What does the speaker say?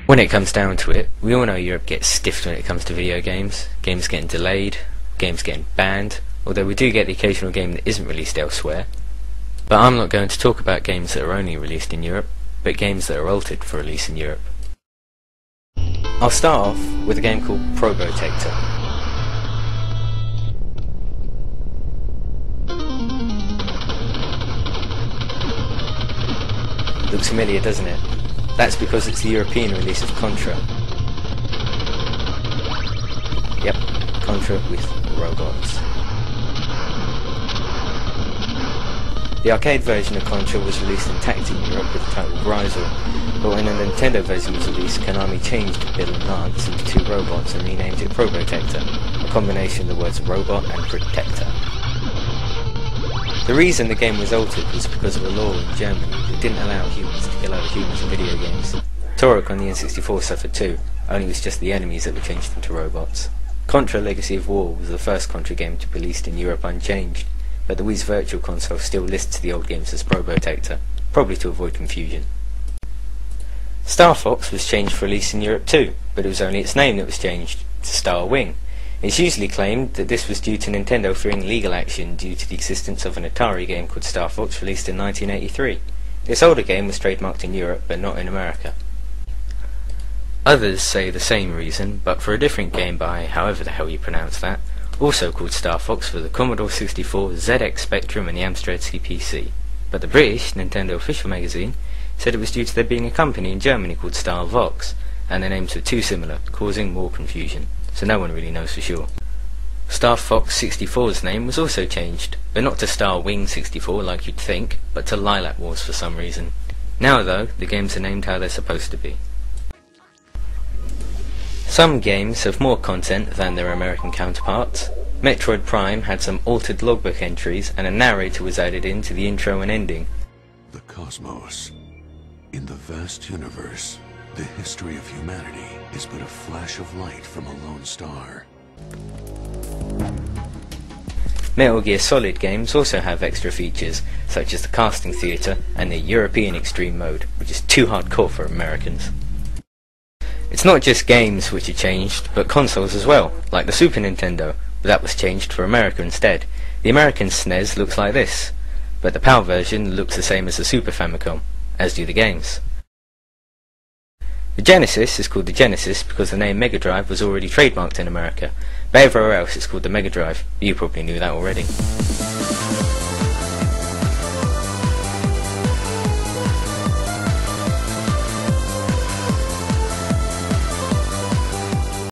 When it comes down to it, we all know Europe gets stiffed when it comes to video games, games getting delayed, games getting banned, although we do get the occasional game that isn't released elsewhere. But I'm not going to talk about games that are only released in Europe, but games that are altered for release in Europe. I'll start off with a game called Probotector. Looks familiar, doesn't it? That's because it's the European release of Contra. Yep, Contra with robots. The arcade version of Contra was released intact in Europe with the title Grisel, but when a Nintendo version was released, Konami changed Bill and Lance into two robots and renamed it Probotector, a combination of the words robot and protector. The reason the game was altered was because of a law in Germany that didn't allow humans to kill other humans in video games. Turok on the N64 suffered too, only it was just the enemies that were changed into robots. Contra Legacy of War was the first Contra game to be released in Europe unchanged, but the Wii's Virtual Console still lists the old games as Probotector, probably to avoid confusion. Star Fox was changed for release in Europe too, but it was only its name that was changed to Star Wing. It's usually claimed that this was due to Nintendo fearing legal action due to the existence of an Atari game called Star Fox released in 1983. This older game was trademarked in Europe but not in America. Others say the same reason, but for a different game by however the hell you pronounce that, also called Star Fox for the Commodore 64, ZX Spectrum and the Amstrad CPC. But the British Nintendo official magazine said it was due to there being a company in Germany called Star Vox, and their names were too similar, causing more confusion, so no one really knows for sure. Star Fox 64's name was also changed, but not to Star Wing 64 like you'd think, but to Lilac Wars for some reason. Now though, the games are named how they're supposed to be. Some games have more content than their American counterparts. Metroid Prime had some altered logbook entries and a narrator was added into the intro and ending. The cosmos. In the vast universe, the history of humanity is but a flash of light from a lone star. Metal Gear Solid games also have extra features, such as the casting theatre and the European Extreme Mode, which is too hardcore for Americans. It's not just games which are changed, but consoles as well, like the Super Nintendo, but that was changed for America instead. The American SNES looks like this, but the PAL version looks the same as the Super Famicom, as do the games. The Genesis is called the Genesis because the name Mega Drive was already trademarked in America, but everywhere else it's called the Mega Drive. You probably knew that already.